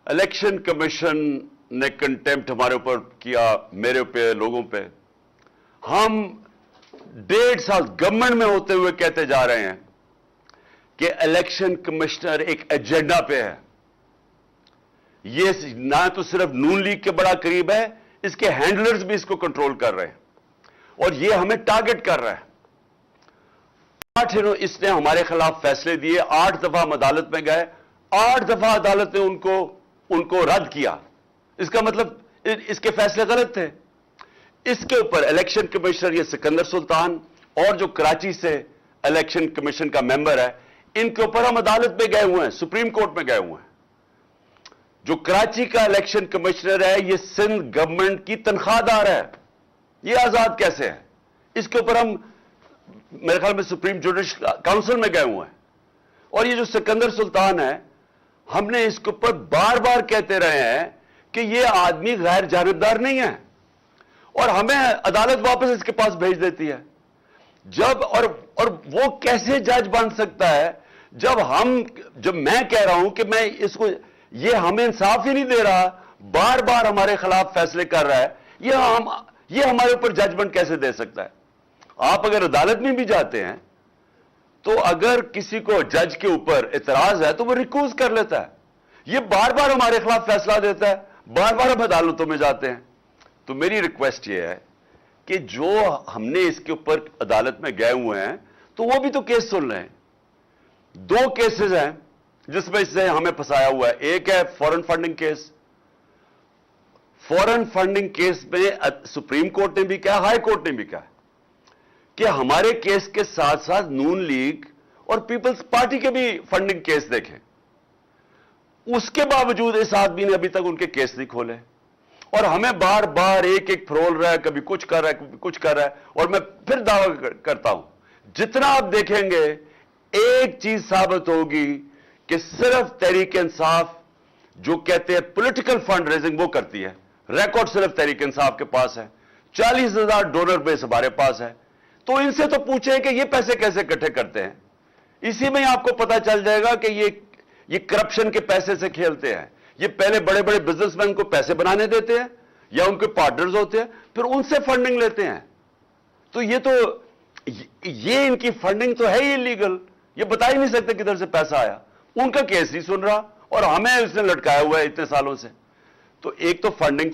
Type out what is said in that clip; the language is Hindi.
इलेक्शन कमीशन ने कंटेम्प्ट हमारे ऊपर किया, मेरे पे, लोगों पे। हम 1.5 साल गवर्नमेंट में होते हुए कहते जा रहे हैं कि इलेक्शन कमिश्नर एक एजेंडा पे है। ये ना तो सिर्फ नून लीग के बड़ा करीब है, इसके हैंडलर्स भी इसको कंट्रोल कर रहे हैं और ये हमें टारगेट कर रहा है। 8 इसने हमारे खिलाफ फैसले दिए, 8 दफा हम अदालत में गए, 8 दफा अदालत ने उनको रद्द किया। इसका मतलब इसके फैसले गलत थे। इसके ऊपर इलेक्शन कमिश्नर ये सिकंदर सुल्तान और जो कराची से इलेक्शन कमीशन का मेंबर है, इनके ऊपर हम अदालत में गए हुए हैं, सुप्रीम कोर्ट में गए हुए हैं। जो कराची का इलेक्शन कमिश्नर है, ये सिंध गवर्नमेंट की तनख्वाहदार है, ये आजाद कैसे है? इसके ऊपर हम मेरे ख्याल में सुप्रीम जुडिशल काउंसिल में गए हुए हैं। और ये जो सिकंदर सुल्तान है, हमने इसके ऊपर बार बार कहते रहे हैं कि ये आदमी गैर जानिबदार नहीं है और हमें अदालत वापस इसके पास भेज देती है। और वो कैसे जज बन सकता है जब मैं कह रहा हूं कि मैं इसको, ये हमें इंसाफ ही नहीं दे रहा, बार बार हमारे खिलाफ फैसले कर रहा है, ये हमारे ऊपर जजमेंट कैसे दे सकता है? आप अगर अदालत में भी जाते हैं तो अगर किसी को जज के ऊपर इतराज है तो वो रिक्यूज कर लेता है। ये बार बार हमारे खिलाफ फैसला देता है, बार बार हम अदालतों में जाते हैं। तो मेरी रिक्वेस्ट ये है कि जो हमने इसके ऊपर अदालत में गए हुए हैं तो वो भी तो केस सुन रहे हैं। 2 केसेस हैं जिसमें इससे हमें फंसाया हुआ है। एक है foreign funding case. Foreign funding case में सुप्रीम कोर्ट ने भी कहा, हाई कोर्ट ने भी कहा कि हमारे केस के साथ साथ नून लीग और पीपल्स पार्टी के भी फंडिंग केस देखें। उसके बावजूद इस आदमी ने अभी तक उनके केस नहीं खोले और हमें बार बार एक एक फरोल रहा है, कभी कुछ कर रहा है, कभी कुछ कर रहा है। और मैं फिर दावा करता हूं, जितना आप देखेंगे एक चीज साबित होगी कि सिर्फ तहरीक इंसाफ जो कहते हैं पॉलिटिकल फंड रेजिंग वो करती है। रिकॉर्ड सिर्फ तहरीक इंसाफ के पास है, 40,000 डोनर बेस हमारे पास है। तो इनसे तो पूछें कि ये पैसे कैसे इकट्ठे करते हैं। इसी में आपको पता चल जाएगा कि ये करप्शन के पैसे से खेलते हैं। ये पहले बड़े बड़े बिजनेसमैन को पैसे बनाने देते हैं या उनके पार्टनर्स होते हैं, फिर उनसे फंडिंग लेते हैं। तो ये इनकी फंडिंग तो है ही इलीगल। ये बता ही नहीं सकते किधर से पैसा आया। उनका केस नहीं सुन रहा और हमें इसने लटकाया हुआ है इतने सालों से। तो एक तो फंडिंग